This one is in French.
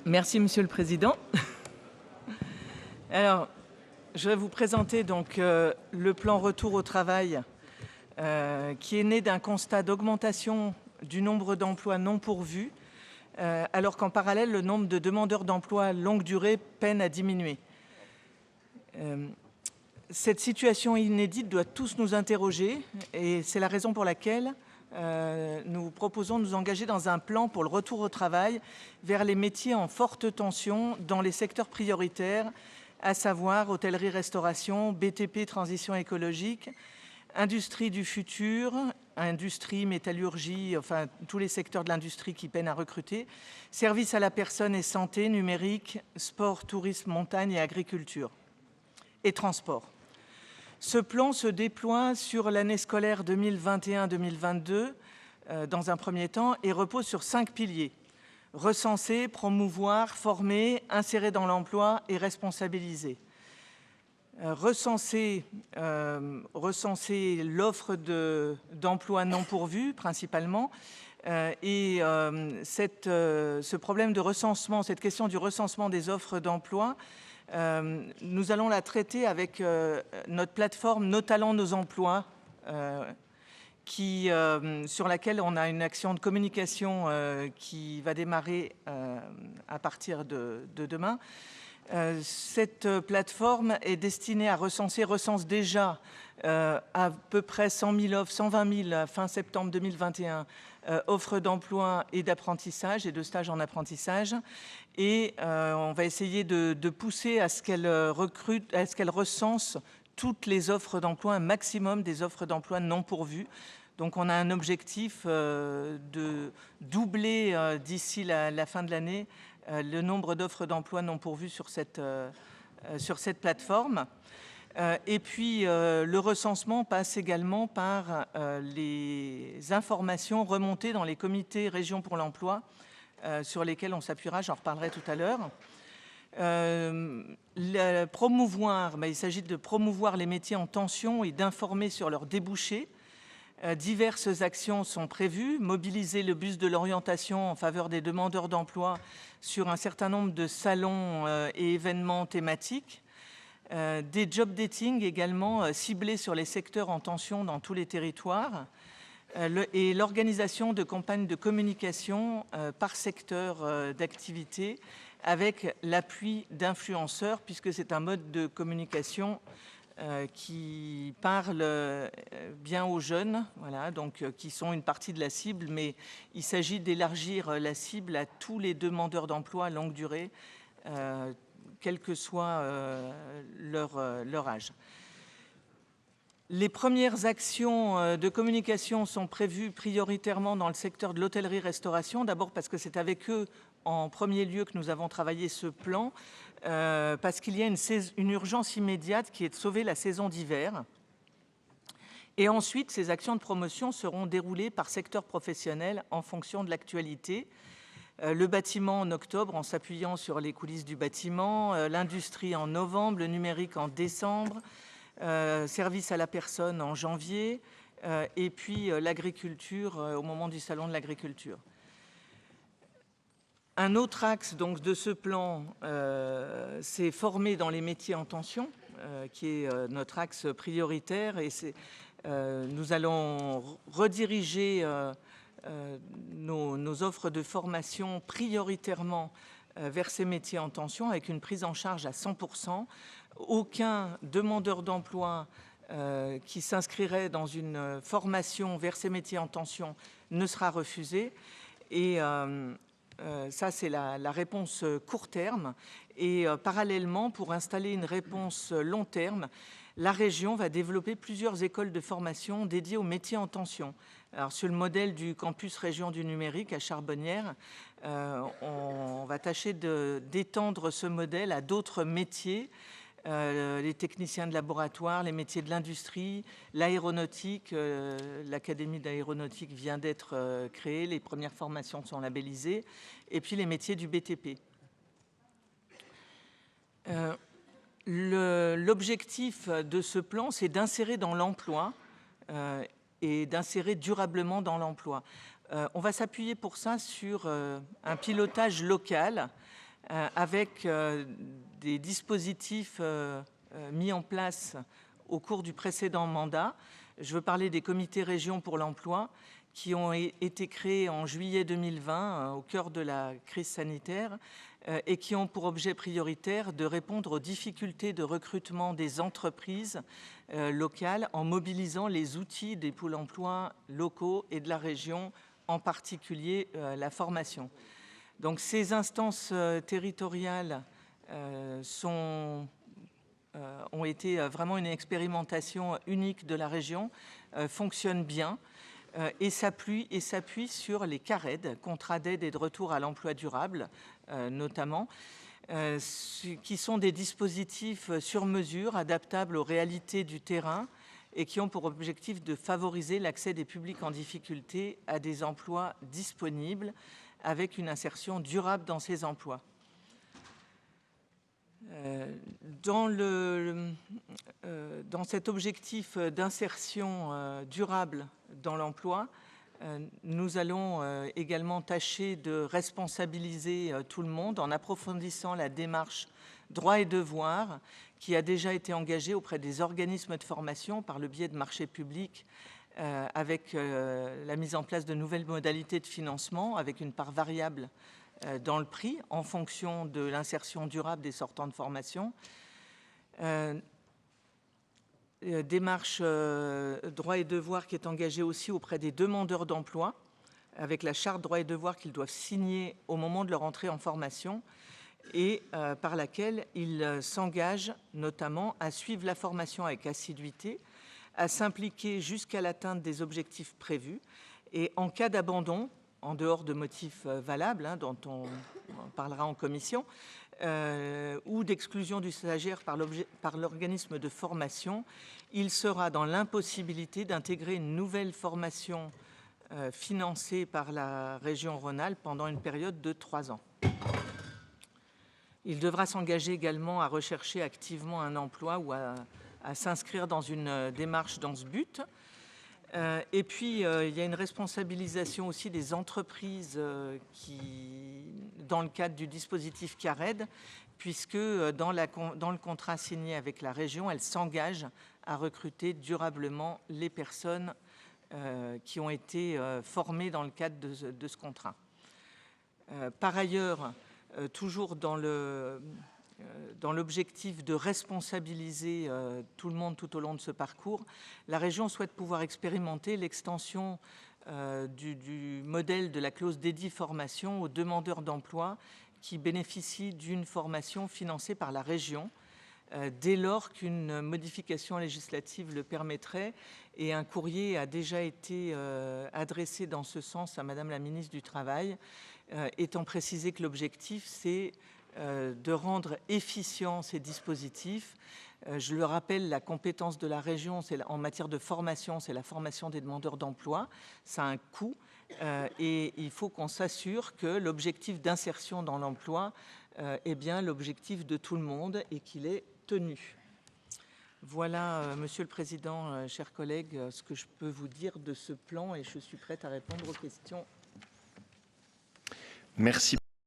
Merci, Monsieur le Président. Alors, je vais vous présenter donc le plan Retour au travail qui est né d'un constat d'augmentation du nombre d'emplois non pourvus, alors qu'en parallèle, le nombre de demandeurs d'emploi longue durée peine à diminuer. Cette situation inédite doit tous nous interroger et c'est la raison pour laquelle nous proposons de nous engager dans un plan pour le retour au travail vers les métiers en forte tension dans les secteurs prioritaires, à savoir hôtellerie-restauration, BTP, transition écologique, industrie du futur, industrie, métallurgie, enfin tous les secteurs de l'industrie qui peinent à recruter, services à la personne et santé, numérique, sport, tourisme, montagne et agriculture, et transport. Ce plan se déploie sur l'année scolaire 2021-2022 dans un premier temps et repose sur 5 piliers. Recenser, promouvoir, former, insérer dans l'emploi et responsabiliser. Recenser l'offre d'emploi non pourvu principalement. Ce problème de recensement, cette question du recensement des offres d'emploi, nous allons la traiter avec notre plateforme Nos talents, nos emplois, sur laquelle on a une action de communication qui va démarrer à partir de demain. Cette plateforme est destinée à recense déjà à peu près 100 000 offres, 120 000 fin septembre 2021, offres d'emploi et d'apprentissage et de stages en apprentissage. Et on va essayer de pousser à ce qu'elle recrute, à ce qu'elle recense toutes les offres d'emploi, un maximum des offres d'emploi non pourvues. Donc on a un objectif de doubler d'ici la fin de l'année le nombre d'offres d'emploi non pourvues sur cette plateforme. Et puis le recensement passe également par les informations remontées dans les comités régions pour l'emploi sur lesquels on s'appuiera, j'en reparlerai tout à l'heure. Promouvoir, il s'agit de promouvoir les métiers en tension et d'informer sur leurs débouchés. Diverses actions sont prévues, mobiliser le bus de l'orientation en faveur des demandeurs d'emploi sur un certain nombre de salons et événements thématiques, des job dating également ciblés sur les secteurs en tension dans tous les territoires, et l'organisation de campagnes de communication par secteur d'activité avec l'appui d'influenceurs, puisque c'est un mode de communication qui parle bien aux jeunes, voilà, donc qui sont une partie de la cible, mais il s'agit d'élargir la cible à tous les demandeurs d'emploi à longue durée, quel que soit leur âge. Les premières actions de communication sont prévues prioritairement dans le secteur de l'hôtellerie-restauration, d'abord parce que c'est avec eux en premier lieu que nous avons travaillé ce plan, parce qu'il y a une urgence immédiate qui est de sauver la saison d'hiver. Et ensuite, ces actions de promotion seront déroulées par secteur professionnel en fonction de l'actualité. Le bâtiment en octobre, en s'appuyant sur les coulisses du bâtiment, l'industrie en novembre, le numérique en décembre, service à la personne en janvier, et puis l'agriculture au moment du salon de l'agriculture. Un autre axe donc, de ce plan, c'est former dans les métiers en tension, qui est notre axe prioritaire. Et nous allons rediriger nos offres de formation prioritairement vers ces métiers en tension, avec une prise en charge à 100%. Aucun demandeur d'emploi qui s'inscrirait dans une formation vers ces métiers en tension ne sera refusé. Et ça, c'est la réponse court terme. Et parallèlement, pour installer une réponse long terme, la région va développer plusieurs écoles de formation dédiées aux métiers en tension. Alors, sur le modèle du campus région du numérique à Charbonnières, on va tâcher d'étendre ce modèle à d'autres métiers, les techniciens de laboratoire, les métiers de l'industrie, l'aéronautique. L'Académie d'aéronautique vient d'être créée, les premières formations sont labellisées, et puis les métiers du BTP. L'objectif de ce plan, c'est d'insérer dans l'emploi et d'insérer durablement dans l'emploi. On va s'appuyer pour ça sur un pilotage local avec des dispositifs mis en place au cours du précédent mandat. Je veux parler des comités régions pour l'emploi qui ont été créés en juillet 2020 au cœur de la crise sanitaire et qui ont pour objet prioritaire de répondre aux difficultés de recrutement des entreprises locales en mobilisant les outils des pôles emploi locaux et de la région, en particulier la formation. Donc ces instances territoriales ont été vraiment une expérimentation unique de la région, fonctionnent bien et s'appuient sur les CARED, contrats d'aide et de retour à l'emploi durable notamment, qui sont des dispositifs sur mesure, adaptables aux réalités du terrain et qui ont pour objectif de favoriser l'accès des publics en difficulté à des emplois disponibles avec une insertion durable dans ces emplois. Dans cet objectif d'insertion durable dans l'emploi, nous allons également tâcher de responsabiliser tout le monde en approfondissant la démarche droits et devoirs qui a déjà été engagée auprès des organismes de formation par le biais de marchés publics avec la mise en place de nouvelles modalités de financement avec une part variable dans le prix en fonction de l'insertion durable des sortants de formation. Démarche droits et devoirs qui est engagée aussi auprès des demandeurs d'emploi avec la charte droits et devoirs qu'ils doivent signer au moment de leur entrée en formation et par laquelle ils s'engagent notamment à suivre la formation avec assiduité, à s'impliquer jusqu'à l'atteinte des objectifs prévus et en cas d'abandon, en dehors de motifs valables, dont on parlera en commission, ou d'exclusion du stagiaire par l'organisme de formation, il sera dans l'impossibilité d'intégrer une nouvelle formation financée par la région Rhône-Alpes pendant une période de 3 ans. Il devra s'engager également à rechercher activement un emploi ou à s'inscrire dans une démarche dans ce but. Et puis, il y a une responsabilisation aussi des entreprises dans le cadre du dispositif CARED, puisque dans le contrat signé avec la région, elle s'engage à recruter durablement les personnes qui ont été formées dans le cadre de ce contrat. Par ailleurs, toujours dans l'objectif de responsabiliser tout le monde tout au long de ce parcours, la région souhaite pouvoir expérimenter l'extension du modèle de la clause dédiée formation aux demandeurs d'emploi qui bénéficient d'une formation financée par la région, dès lors qu'une modification législative le permettrait. Et un courrier a déjà été adressé dans ce sens à Madame la ministre du Travail, étant précisé que l'objectif, c'est de rendre efficients ces dispositifs. Je le rappelle, la compétence de la région en matière de formation, c'est la formation des demandeurs d'emploi. Ça a un coût et il faut qu'on s'assure que l'objectif d'insertion dans l'emploi est bien l'objectif de tout le monde et qu'il est tenu. Voilà, Monsieur le Président, chers collègues, ce que je peux vous dire de ce plan et je suis prête à répondre aux questions. Merci.